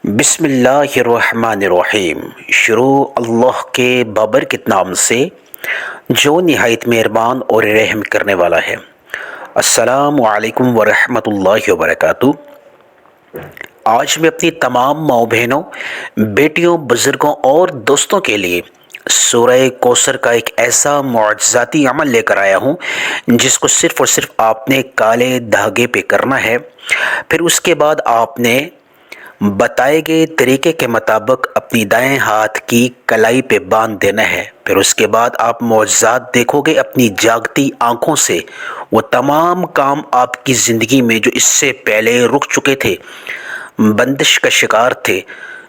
بسم اللہ الرحمن الرحیم۔ شروع اللہ کے بابرکت نام سے جو نہایت مہربان اور رحم کرنے والا ہے۔ السلام علیکم ورحمۃ اللہ وبرکاتہ۔ آج میں اپنی تمام ماؤں بہنوں، بیٹیوں، بزرگوں اور دوستوں کے لیے سورہ کوثر کا ایک ایسا معجزاتی عمل لے کر آیا ہوں جس کو صرف اور صرف آپ نے کالے دھاگے پہ کرنا ہے، پھر اس کے بعد آپ نے بتائے گئے طریقے کے مطابق اپنی دائیں ہاتھ کی کلائی پہ باندھ دینا ہے۔ پھر اس کے بعد آپ معجزات دیکھو گے اپنی جاگتی آنکھوں سے۔ وہ تمام کام آپ کی زندگی میں جو اس سے پہلے رک چکے تھے، بندش کا شکار تھے،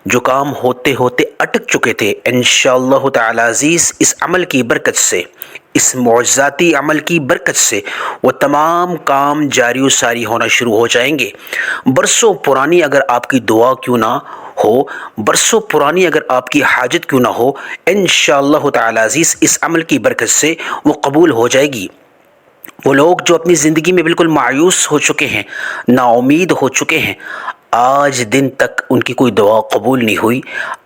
جو کام ہوتے ہوتے اٹک چکے تھے، انشاءاللہ تعالی عزیز اس عمل کی برکت سے، اس معجزاتی عمل کی برکت سے وہ تمام کام جاری و ساری ہونا شروع ہو جائیں گے۔ برسوں پرانی اگر آپ کی دعا کیوں نہ ہو، برسوں پرانی اگر آپ کی حاجت کیوں نہ ہو، انشاءاللہ تعالی عزیز اس عمل کی برکت سے وہ قبول ہو جائے گی۔ وہ لوگ جو اپنی زندگی میں بالکل مایوس ہو چکے ہیں، نا امید ہو چکے ہیں، آج دن تک ان کی کوئی دعا قبول نہیں ہوئی،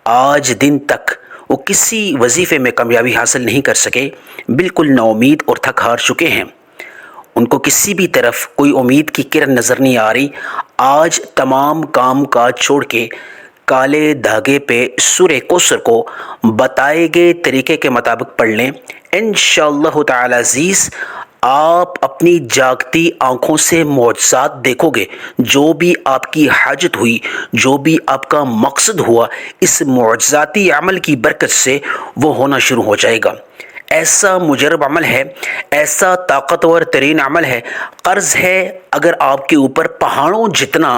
آج دن تک وہ کسی وظیفے میں کامیابی حاصل نہیں کر سکے، بالکل نا امید اور تھک ہار چکے ہیں، ان کو کسی بھی طرف کوئی امید کی کرن نظر نہیں آ رہی، آج تمام کام کاج چھوڑ کے کالے دھاگے پہ سورہ کوثر کو بتائے گئے طریقے کے مطابق پڑھ لیں۔ انشاءاللہ تعالی عزیز آپ اپنی جاگتی آنکھوں سے معجزات دیکھو گے۔ جو بھی آپ کی حاجت ہوئی، جو بھی آپ کا مقصد ہوا، اس معجزاتی عمل کی برکت سے وہ ہونا شروع ہو جائے گا۔ ایسا مجرب عمل ہے، ایسا طاقتور ترین عمل ہے، قرض ہے اگر آپ کے اوپر پہاڑوں جتنا،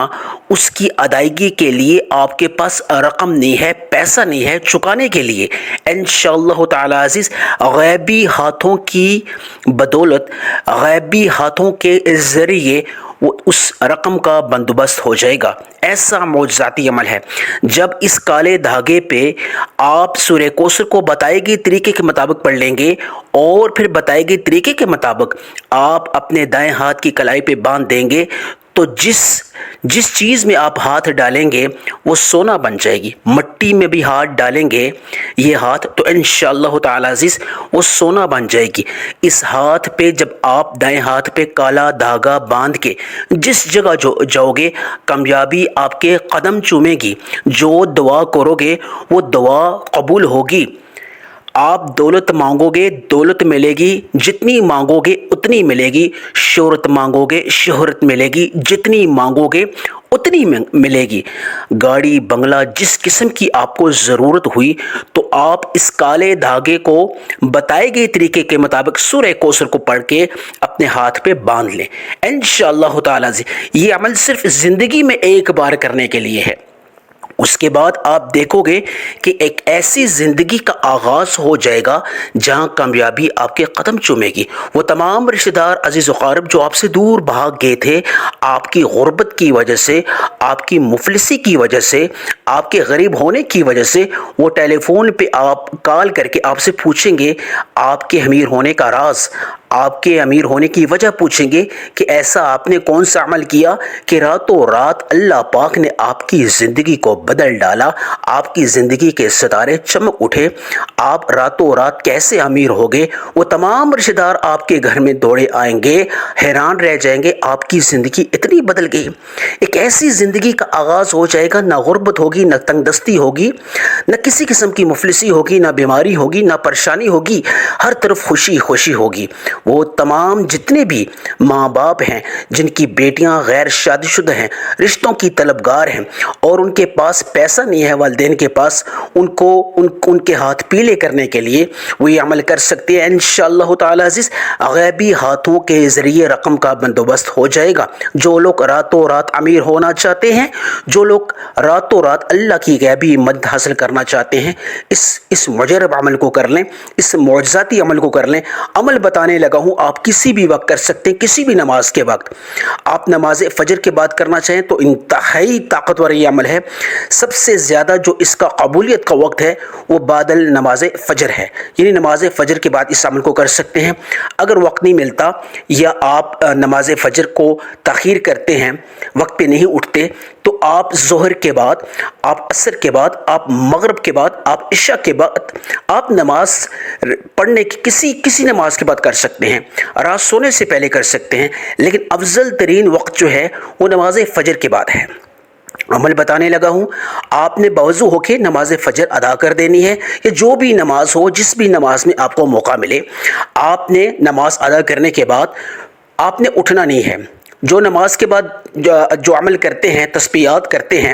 اس کی ادائیگی کے لیے آپ کے پاس رقم نہیں ہے، پیسہ نہیں ہے چکانے کے لیے، انشاءاللہ تعالی عزیز غیبی ہاتھوں کی بدولت، غیبی ہاتھوں کے ذریعے وہ اس رقم کا بندوبست ہو جائے گا۔ ایسا معجزاتی عمل ہے۔ جب اس کالے دھاگے پہ آپ سورہ کوثر کو بتائے گئے طریقے کے مطابق پڑھ لیں گے اور پھر بتائے گئے طریقے کے مطابق آپ اپنے دائیں ہاتھ کی کلائی پہ باندھ دیں گے، تو جس چیز میں آپ ہاتھ ڈالیں گے وہ سونا بن جائے گی۔ مٹی میں بھی ہاتھ ڈالیں گے یہ ہاتھ تو انشاءاللہ تعالی عزیز وہ سونا بن جائے گی۔ اس ہاتھ پہ جب آپ دائیں ہاتھ پہ کالا دھاگا باندھ کے جس جگہ جاؤ گے، کامیابی آپ کے قدم چومے گی، جو دعا کرو گے وہ دعا قبول ہوگی۔ آپ دولت مانگو گے، دولت ملے گی، جتنی مانگو گے اتنی ملے گی۔ شہرت مانگو گے، شہرت ملے گی، جتنی مانگو گے اتنی ملے گی۔ گاڑی بنگلہ جس قسم کی آپ کو ضرورت ہوئی تو آپ اس کالے دھاگے کو بتائے گئے طریقے کے مطابق سورہ کوثر کو پڑھ کے اپنے ہاتھ پہ باندھ لیں انشاءاللہ تعالی۔ یہ عمل صرف زندگی میں ایک بار کرنے کے لیے ہے، اس کے بعد آپ دیکھو گے کہ ایک ایسی زندگی کا آغاز ہو جائے گا جہاں کامیابی آپ کے قدم چومے گی۔ وہ تمام رشتہ دار عزیز و اقارب جو آپ سے دور بھاگ گئے تھے، آپ کی غربت کی وجہ سے، آپ کی مفلسی کی وجہ سے، آپ کے غریب ہونے کی وجہ سے، وہ ٹیلی فون پہ آپ کال کر کے آپ سے پوچھیں گے آپ کے امیر ہونے کا راز، آپ کے امیر ہونے کی وجہ پوچھیں گے کہ ایسا آپ نے کون سا عمل کیا کہ راتوں رات اللہ پاک نے آپ کی زندگی کو بدل ڈالا، آپ کی زندگی کے ستارے چمک اٹھے، آپ راتوں رات کیسے امیر ہو گئے۔ وہ تمام رشتہ دار آپ کے گھر میں دوڑے آئیں گے، حیران رہ جائیں گے آپ کی زندگی اتنی بدل گئی۔ ایک ایسی زندگی کا آغاز ہو جائے گا، نہ غربت ہوگی، نہ تنگ دستی ہوگی، نہ کسی قسم کی مفلسی ہوگی، نہ بیماری ہوگی، نہ پریشانی ہوگی، ہر طرف خوشی خوشی ہوگی۔ وہ تمام جتنے بھی ماں باپ ہیں جن کی بیٹیاں غیر شادی شدہ ہیں، رشتوں کی طلبگار ہیں اور ان کے پاس پیسہ نہیں ہے، والدین کے پاس، ان کے ہاتھ پیلے کرنے کے لیے وہ یہ عمل کر سکتے ہیں انشاءاللہ تعالی عزیز۔ غیبی ہاتھوں کے ذریعے رقم کا بندوبست ہو جائے گا۔ جو لوگ راتوں رات امیر ہونا چاہتے ہیں، جو لوگ راتوں رات اللہ کی غیبی مدد حاصل کرنا چاہتے ہیں، اس مجرب عمل کو کر لیں، اس معجزاتی عمل کو کر لیں۔ عمل بتانے لگا ہوں، آپ کسی بھی وقت کر سکتے ہیں، کسی بھی نماز کے وقت۔ آپ نماز فجر کے بعد کرنا چاہیں تو انتہائی طاقتور یہ عمل ہے۔ سب سے زیادہ جو اس کا قبولیت کا وقت ہے وہ بعد نماز فجر ہے، یعنی نماز فجر کے بعد اس عمل کو کر سکتے ہیں۔ اگر وقت نہیں ملتا یا آپ نماز فجر کو تاخیر کرتے ہیں، وقت پہ نہیں اٹھتے، تو آپ ظہر کے بعد، آپ عصر کے بعد، آپ مغرب کے بعد، آپ عشاء کے بعد آپ نماز پڑھنے کی کسی نماز کے بعد کر سکتے ہیں، رات سونے سے پہلے کر سکتے ہیں، لیکن افضل ترین وقت جو ہے وہ نماز فجر کے بعد ہے۔ عمل بتانے لگا ہوں، آپ نے بوضو ہو کے نماز فجر ادا کر دینی ہے، یا جو بھی نماز ہو، جس بھی نماز میں آپ کو موقع ملے، آپ نے نماز ادا کرنے کے بعد آپ نے اٹھنا نہیں ہے۔ جو نماز کے بعد جو عمل کرتے ہیں، تسبیحات کرتے ہیں،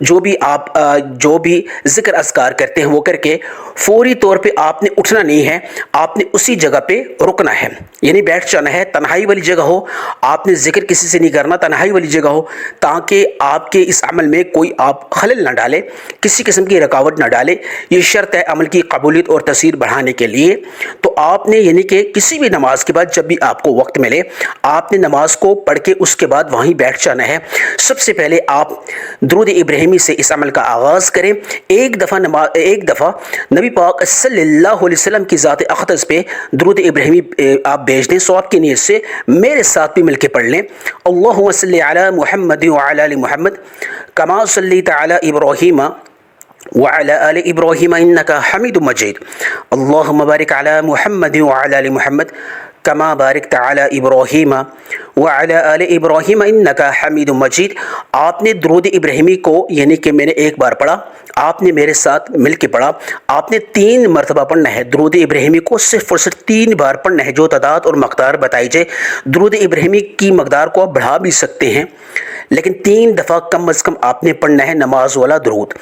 جو بھی ذکر اذکار کرتے ہیں، وہ کر کے فوری طور پہ آپ نے اٹھنا نہیں ہے، آپ نے اسی جگہ پہ رکنا ہے، یعنی بیٹھ جانا ہے۔ تنہائی والی جگہ ہو، آپ نے ذکر کسی سے نہیں کرنا، تنہائی والی جگہ ہو، تاکہ آپ کے اس عمل میں کوئی آپ خلل نہ ڈالے، کسی قسم کی رکاوٹ نہ ڈالے۔ یہ شرط ہے عمل کی قبولیت اور تاثیر بڑھانے کے لیے۔ تو آپ نے یعنی کہ کسی بھی نماز کے بعد جب بھی آپ کو وقت ملے، آپ نے نماز کو پڑھ کے اس کے بعد وہیں بیٹھ جانا ہے۔ سب سے پہلے آپ درود ابراہیمی سے اس عمل کا آغاز کریں۔ ایک دفعہ نبی پاک صلی اللہ علیہ وسلم کی ذات اقدس پہ درود ابراہیمی آپ بھیج دیں، ثواب کی نیت سے میرے ساتھ بھی مل کے پڑھ لیں۔ اللہم صلی علی محمد وعلی آل محمد کما صلیت علی ابراہیم وعلى آل إبراهيم إنك حميد مجيد اللهم بارك على محمد وعلى آل محمد كما باركت على إبراهيم وعلى آل إبراهيم إنك حميد مجيد۔ آپ نے درود ابراہیمی کو یعنی کہ میں نے ایک بار پڑھا، آپ نے میرے ساتھ مل کے پڑھا، آپ نے 3 مرتبہ پڑھنا ہے۔ درود ابراہیمی کو صرف اور صرف 3 بار پڑھنا ہے، جو تعداد اور مقدار بتائی جائے۔ درود ابراہیمی کی مقدار کو آپ بڑھا بھی سکتے ہیں، لیکن 3 دفعہ کم از کم آپ نے پڑھنا ہے نماز والا درود۔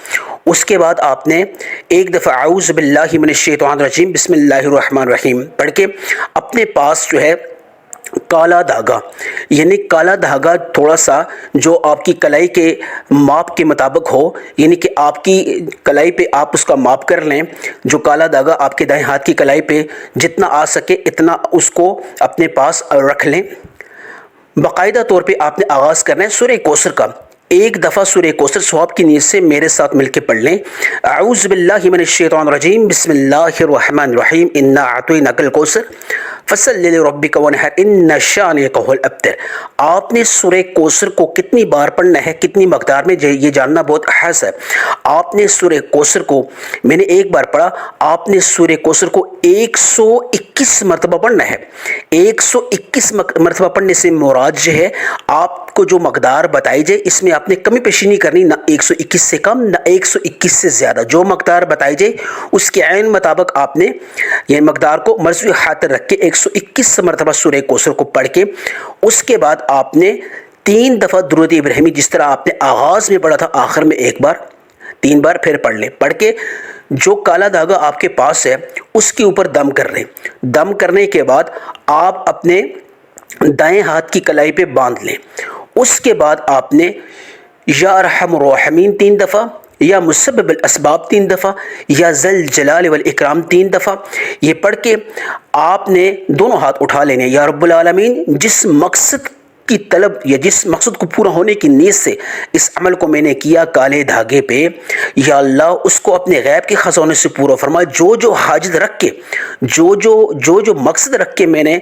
اس کے بعد آپ نے ایک دفعہ اعوذ باللہ من الشیطان الرجیم بسم اللہ الرحمن الرحیم پڑھ کے اپنے پاس جو ہے کالا دھاگا، یعنی کالا دھاگا تھوڑا سا جو آپ کی کلائی کے ماپ کے مطابق ہو، یعنی کہ آپ کی کلائی پہ آپ اس کا ماپ کر لیں، جو کالا دھاگا آپ کے دائیں ہاتھ کی کلائی پہ جتنا آ سکے اتنا اس کو اپنے پاس رکھ لیں۔ باقاعدہ طور پہ آپ نے آغاز کرنا ہے سورہ کوثر کا۔ ایک دفعہ سورہ کوثر ثواب کی نیت سے میرے ساتھ مل کے پڑھ لیں۔ اعوذ باللہ من الشیطان الرجیم بسم اللہ الرحمن الرحیم انا اعطیناک الکوثر فصلی لربک وانحر ان شانئک هو الابتر۔ آپ نے سورہ کوثر کو کتنی بار پڑھنا ہے، کتنی مقدار میں، یہ جاننا بہت احس ہے۔ آپ نے سورہ کوثر کو، میں نے ایک بار پڑھا، آپ نے سورہ کوثر کو 121 مرتبہ پڑھنا ہے۔ 121 مرتبہ پڑھنے سے مراد جو ہے آپ کو جو مقدار بتائی جائے اس میں آپ نے کمی پیشی نہیں کرنی، نہ 121 سے کم نہ 121 سے زیادہ، جو مقدار بتائی جائے اس کے عین مطابق آپ نے یہ مقدار کو مرضی خاطر رکھ کے 121 مرتبہ سورہ کوثر کو پڑھ کے اس کے بعد آپ نے 3 دفعہ درود ابراہیمی جس طرح آپ نے آغاز میں پڑھا تھا آخر میں ایک بار، 3 بار پھر پڑھ لیں۔ پڑھ کے جو کالا دھاگا آپ کے پاس ہے اس کے اوپر دم کر لیں۔ دم کرنے کے بعد آپ اپنے دائیں ہاتھ کی کلائی پہ باندھ لیں۔ اس کے بعد آپ نے یا ارحم الراحمین 3 دفعہ، یا مسبب الاسباب 3 دفعہ، یا ذل جلال والاکرام 3 دفعہ یہ پڑھ کے آپ نے دونوں ہاتھ اٹھا لینے۔ یا رب العالمین، جس مقصد کی طلب یا جس مقصد کو پورا ہونے کی نیت سے اس عمل کو میں نے کیا کالے دھاگے پہ، یا اللہ اس کو اپنے غیب کے خزانے سے پورا فرما۔ جو حاجت رکھ کے، جو مقصد رکھ کے میں نے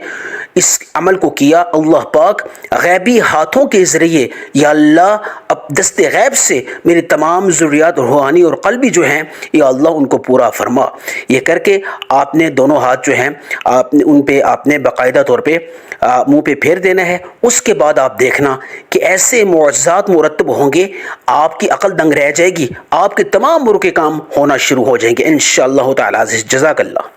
اس عمل کو کیا، اللہ پاک غیبی ہاتھوں کے ذریعے یا اللہ اب دست غیب سے میری تمام ضروریات روحانی اور قلبی جو ہیں یا اللہ ان کو پورا فرما۔ یہ کر کے آپ نے دونوں ہاتھ جو ہیں ان پہ آپ نے باقاعدہ طور پہ منہ پہ پھیر دینا ہے۔ اس کے بعد آپ دیکھنا کہ ایسے معجزات مرتب ہوں گے، آپ کی عقل دنگ رہ جائے گی، آپ کے تمام مرو کے کام ہونا شروع ہو جائیں گے انشاءاللہ تعالی۔ جزاک اللہ۔